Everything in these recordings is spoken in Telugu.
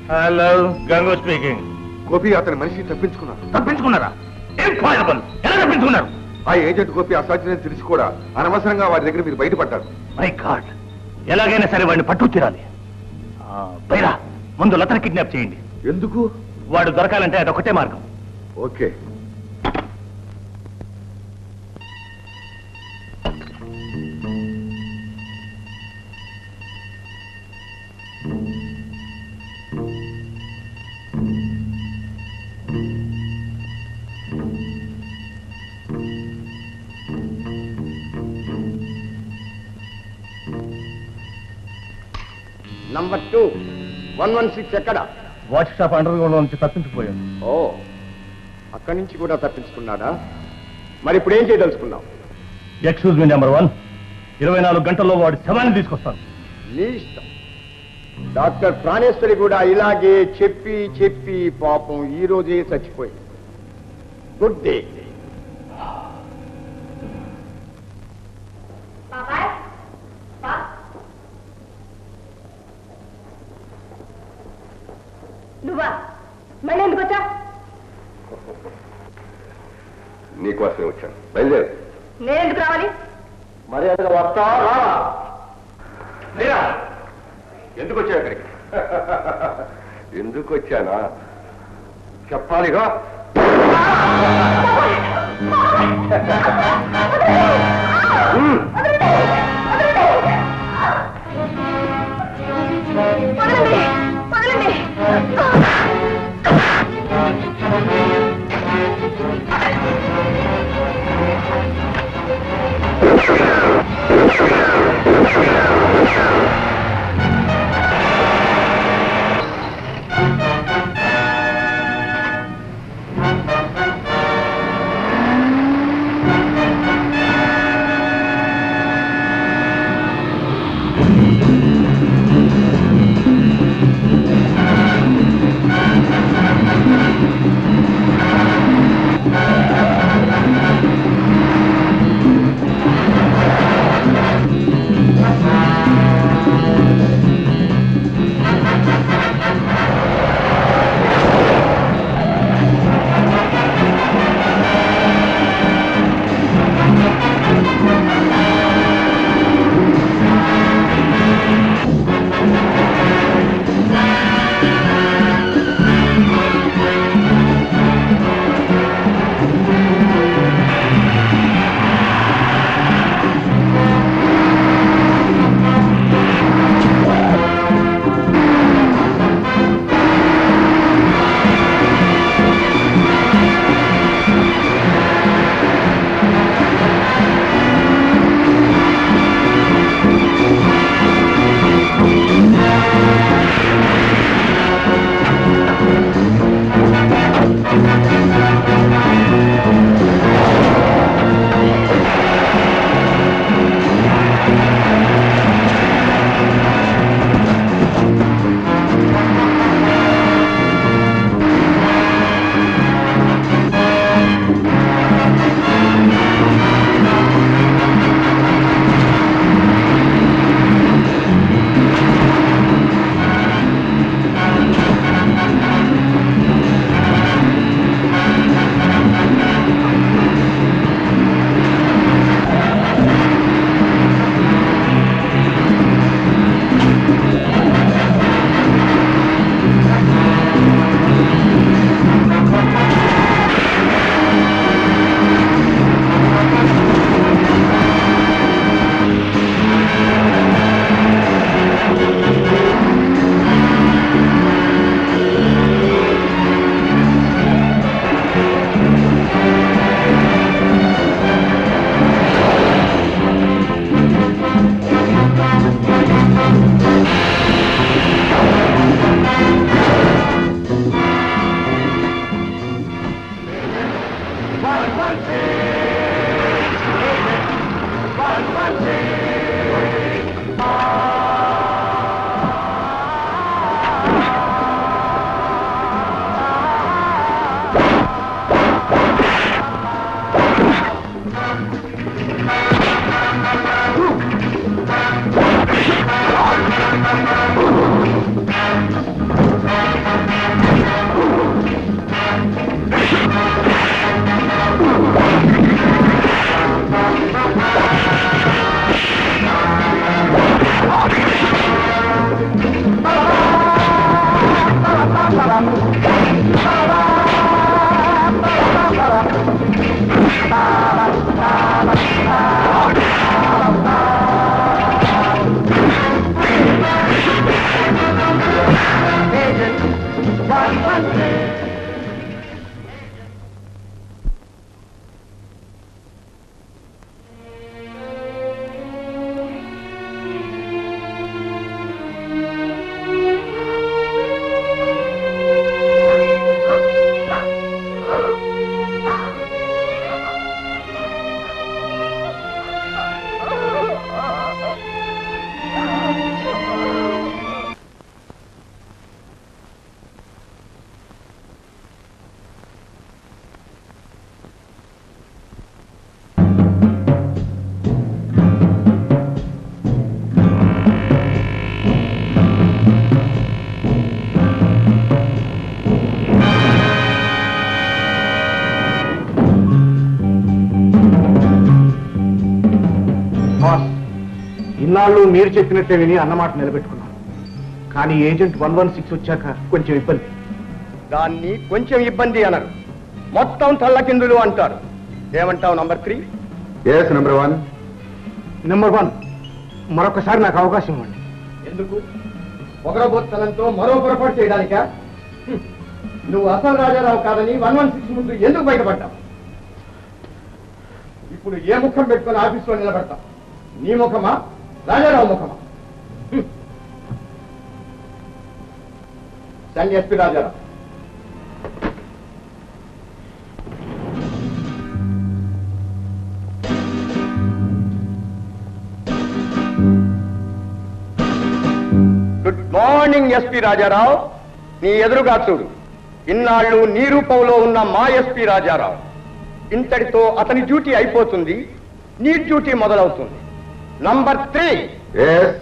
Hello, గంగో speaking. గోపి అతని మనిషి తప్పించుకున్నారు. తప్పించుకున్నారా? ఇంపాసిబుల్. ఎలా తప్పించుకున్నారు? ఆ ఏజెంట్ గోపి అసాధ్యం తెలిసి కూడా అనవసరంగా వాడి దగ్గర మీరు బయటపడ్డారు. మై గాడ్, ఎలాగైనా సరే వాడిని పట్టు తీరాలి. పైరా, ముందు లతను కిడ్నాప్ చేయండి. ఎందుకు? వాడు దొరకాలంటే అదొకటే మార్గం. ఓకే. నంబర్ 2 116 ఎక్కడ? వాచ్ షాప్ అండర్ గ్రౌండ్ నుంచి తప్పించిపోయాడు. ఓ, అక్కడి నుంచి కూడా తప్పించుకున్నాడా? మరి ఇప్పుడు ఏం చేయదలుచుకున్నావు? ఎక్స్క్యూజ్ మీ నెంబర్ 1, 24 గంటల్లో వాడి శవాన్ని తీసుకొస్తాను. నీ ఇష్టం. డాక్టర్ ప్రాణేశ్వరి కూడా ఇలాగే చెప్పి చెప్పి పాపం ఈ రోజే చచ్చిపోయింది. Good day. నువ్వా? మళ్ళీ ఎందుకు వచ్చా? నీకోసమే వచ్చాను. బయలుదేరు. నేను ఎందుకు రావాలి? మర్యాదగా వస్తావా? లేరా? ఎందుకు వచ్చావు ఇక్కడికి? ఎందుకు వచ్చానా చెప్పాలిగా. ఇన్నాళ్ళు మీరు చెప్పినట్టే విని అన్నమాట నిలబెట్టుకున్నాను. కానీ ఏజెంట్ 116 వచ్చాక కొంచెం ఇబ్బంది. దాన్ని కొంచెం ఇబ్బంది అనరు, మొత్తం తల్లకిందులు అంటారు. ఏమంటావు నంబర్ 3? Yes number 1. నెంబర్ 1, మరొకసారి నాకు అవకాశం ఇవ్వండి. ఎందుకు? పొగరబోత్తనంతో మరో పొరపాటు చేయడానికా? నువ్వు అసలు రాజారావు కాదని 116 ముందు ఎందుకు బయటపడ్డావు? ఇప్పుడు ఏ ముఖం పెట్టుకుని ఆఫీసులో నిలబడతావు? నీ ముఖమా, రాజారావు ముఖమా? సంగ్ SP Rajarao. Good morning SP Rajarao. నీ ఎదురుగా చూడు. ఇన్నాళ్ళు నీ రూపంలో ఉన్న మా ఎస్పీ రాజారావు. ఇంతటితో అతని డ్యూటీ అయిపోతుంది, నీ డ్యూటీ మొదలవుతుంది. నంబర్ 3. ఎస్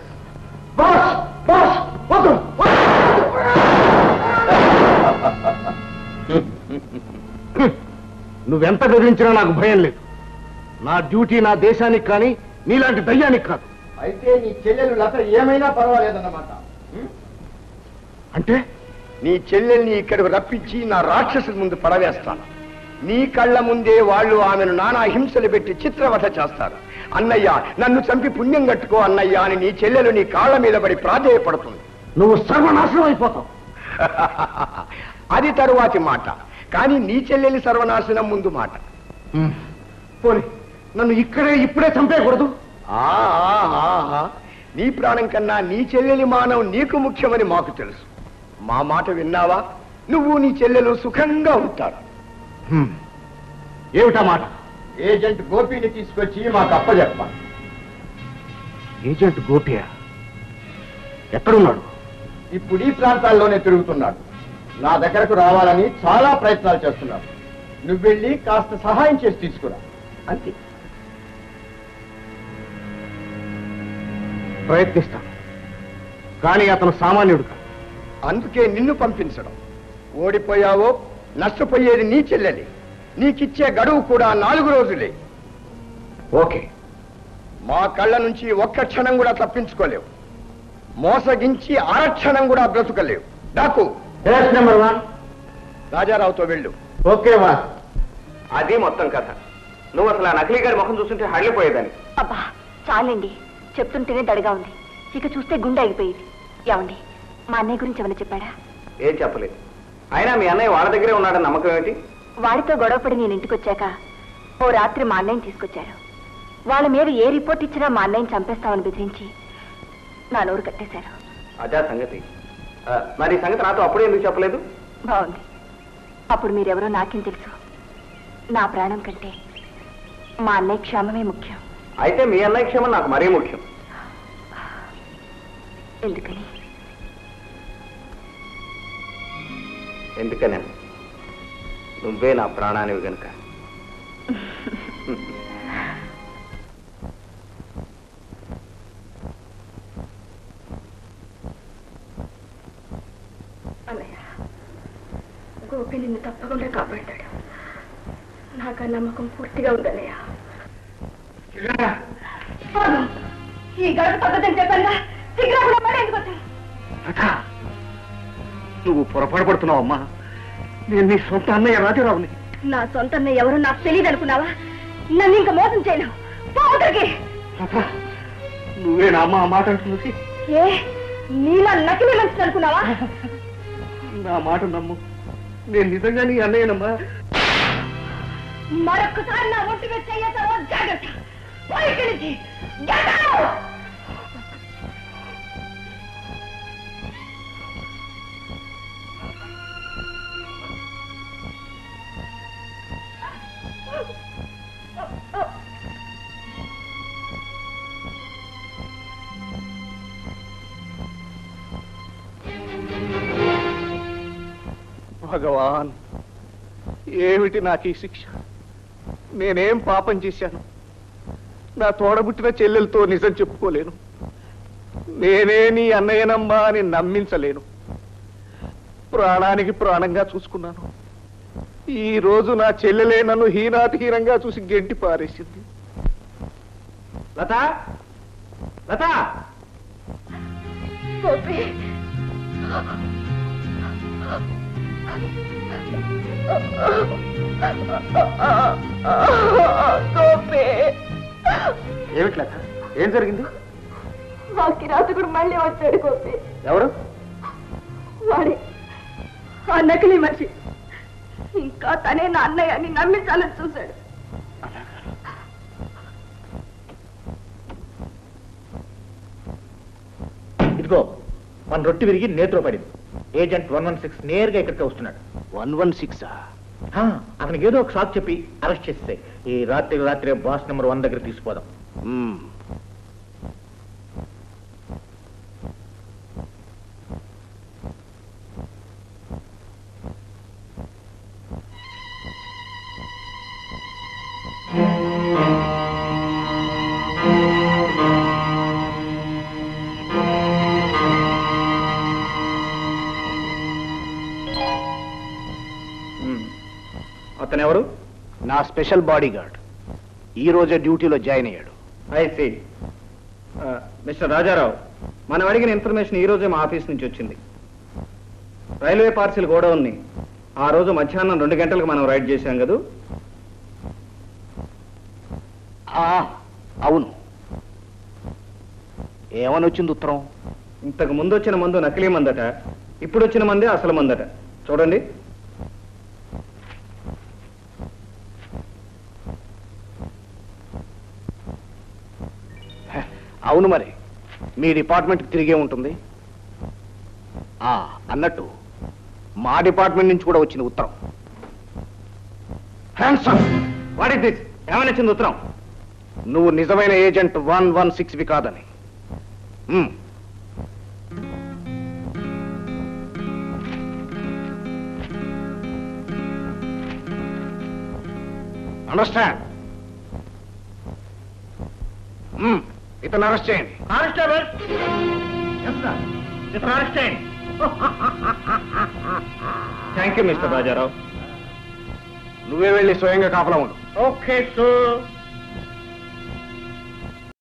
నువ్వెంత బెదిరించినా నాకు భయం లేదు. నా డ్యూటీ నా దేశానికి కానీ నీలాంటి దయ్యానికి కాదు. అయితే నీ చెల్లెలు లత ఏమైనా పర్వాలేదన్నమాట. అంటే నీ చెల్లెల్ని ఇక్కడికి రప్పించి నా రాక్షసుల ముందు పడవేస్తాను. నీ కళ్ళ ముందే వాళ్ళు ఆమెను నానా హింసలు పెట్టి చిత్రవధ చేస్తారు. అన్నయ్య, నన్ను చంపి పుణ్యం కట్టుకో అన్నయ్య అని నీ చెల్లెలు నీ కాళ్ళ మీద పడి ప్రాధేయపడుతుంది. నువ్వు సర్వనాశనం అయిపోతావు. అది తరువాతి మాట. కానీ నీ చెల్లెలి సర్వనాశనం ముందు మాట. పోనీ నన్ను ఇప్పుడే చంపేయకూడదు. నీ ప్రాణం కన్నా నీ చెల్లెలి మానవం నీకు ముఖ్యమని మాకు తెలుసు. మా మాట విన్నావా? నువ్వు నీ చెల్లెలు సుఖంగా ఉంటారు. ఏమిటా మాట? ఏజెంట్ గోపిని తీసుకొచ్చి మాకు అప్పచెప్పాలి. ఏజెంట్ గోపియా? ఎక్కడున్నాడు? ఇప్పుడు ఈ ప్రాంతాల్లోనే తిరుగుతున్నాడు. నా దగ్గరకు రావాలని చాలా ప్రయత్నాలు చేస్తున్నాడు. నువ్వు వెళ్ళి కాస్త సహాయం చేసి తీసుకురా, అంతే. ప్రయత్నిస్తాను, కానీ అతను సామాన్యుడు కాదు. అందుకే నిన్ను పంపించడం. ఓడిపోయావో నష్టపోయేది నీ చెల్లెలి. నీకిచ్చే గడువు కూడా 4 రోజులే. ఓకే. మా కళ్ళ నుంచి ఒక్క క్షణం కూడా తప్పించుకోలేవు. మోసగించి అరక్షణం కూడా బ్రతుకలేవు. నాకు నెంబర్ 1 రాజారావుతో వెళ్ళు. ఓకే వా. అది మొత్తం కథ. నువ్వు అసలు ఆ నకిలీ గారి ముఖం చూస్తుంటే హళ్ళిపోయేదాన్ని. అబ్బా చాలండి, చెప్తుంటేనే దడిగా ఉంది. ఇక చూస్తే గుండె ఆగిపోయేది. ఏమండి, మా అన్నయ్య గురించి ఏమైనా చెప్పాడా? ఏం చెప్పలేదు. అయినా మీ అన్నయ్య వాళ్ళ దగ్గరే ఉన్నాడని నమ్మకం ఏమిటి? వాడితో గొడవపడి నేను ఇంటికి వచ్చాక ఓ రాత్రి మా అన్నయ్యని తీసుకొచ్చారు. వాళ్ళ మీద ఏ రిపోర్ట్ ఇచ్చినా మా అన్నయ్యని చంపేస్తామని బెదిరించి నా నోరు కట్టేశారు. అదే సంగతి. మరి సంగతి నాతో అప్పుడే ఎందుకు చెప్పలేదు? బాగుంది. అప్పుడు మీరెవరో నాకేం తెలుసు. నా ప్రాణం కంటే మా అన్నయ్య క్షేమమే ముఖ్యం. అయితే మీ అన్నయ్య క్షేమం నాకు మరీ ముఖ్యం. ఎందుకని? ఎందుకనే? నువ్వే నా ప్రాణానివి గనుక. అన్నయ్య, గోపి నిన్ను తప్పకుండా కాపాడతాడు. నాకు ఆ నమ్మకం పూర్తిగా ఉందన్నయ్య. ఈ గడుపు పద్ధతిని చెప్పానుగా, సిగ్గురా కూడా పడి ఎందుకు వచ్చాను? నువ్వు పొరపాటు పడుతున్నావమ్మా. నేను నీ సొంత అన్నయ్య రాజారావుని. నా సొంత అన్నయ్య ఎవరో నాకు తెలియదు అనుకున్నావా? నన్ను ఇంకా మోసం చేయలేవు. పోతరికి నువ్వే నా అమ్మ ఆ మాట అంటున్నది. ఏ నీలా నకిలీ మంచిది అనుకున్నావా? నా మాట నమ్ము, నేను నిజంగా నీ అన్నయ్యనమ్మా. మరొక్కసారి నా ఒంటి మీద చెయ్యతావో జాగ్రత్త. పోయి ఇక్కడి నుంచి. Get out! భగవాన్, ఏమిటి నాకు ఈ శిక్ష? నేనేం పాపం చేశాను? నా తోడబుట్టిన చెల్లెలతో నిజం చెప్పుకోలేను. నేనే నీ అన్నయ్యనమ్మా అని నమ్మించలేను. ప్రాణానికి ప్రాణంగా చూసుకున్నాను. ఈ రోజు నా చెల్లెలే నన్ను హీనాతిహీనంగా చూసి గెంటి పారేసింది. లత, లత గోపి గోపి ఏమిటి లత ఏం జరిగింది ఆ కిరాతకుడు మళ్ళీ వచ్చాడు గోపి ఎవరు వాడే ఆ నకిలీ మనిషి ఇంకా తనే నా అన్నయ్య అని నమ్మించాలని చూశాడు ఇదిగో మన రొట్టి విరిగి నేత్రో పడింది ఏజెంట్ 116 నేరుగా ఇక్కడికి వస్తున్నాడు 116 అతనికి ఏదో ఒక షాక్ చెప్పి అరెస్ట్ చేస్తే ఈ రాత్రి బాస్ నెంబర్ 1 దగ్గర తీసుకుపోదాం అతనెవరు నా స్పెషల్ బాడీ గార్డ్ ఈ రోజే డ్యూటీలో జాయిన్ అయ్యాడు ఐసి మిస్టర్ రాజారావు మనం అడిగిన ఇన్ఫర్మేషన్ ఈ రోజే మా ఆఫీస్ నుంచి వచ్చింది రైల్వే పార్సిల్ గోడౌన్ని ఆ రోజు మధ్యాహ్నం 2 గంటలకు మనం రైడ్ చేశాం కదా అవును ఏమని వచ్చింది ఉత్తరం ఇంతకు ముందు వచ్చిన మందు నకిలీ మందట ఇప్పుడు వచ్చిన మందే అసలు మందట చూడండి అవును మరి మీ డిపార్ట్మెంట్కి తిరిగే ఉంటుంది అన్నట్టు మా డిపార్ట్మెంట్ నుంచి కూడా వచ్చింది ఉత్తరం వాట్ ఇస్ దిస్ ఏమని వచ్చింది ఉత్తరం నువ్వు నిజమైన ఏజెంట్ 116వి కాదని అండర్స్టాండ్ ఇతను అరెస్ట్ చేయండి constable thank you mister Rajarao నువ్వే వెళ్ళి స్వయంగా కాపలా ఉండు ఓకే సార్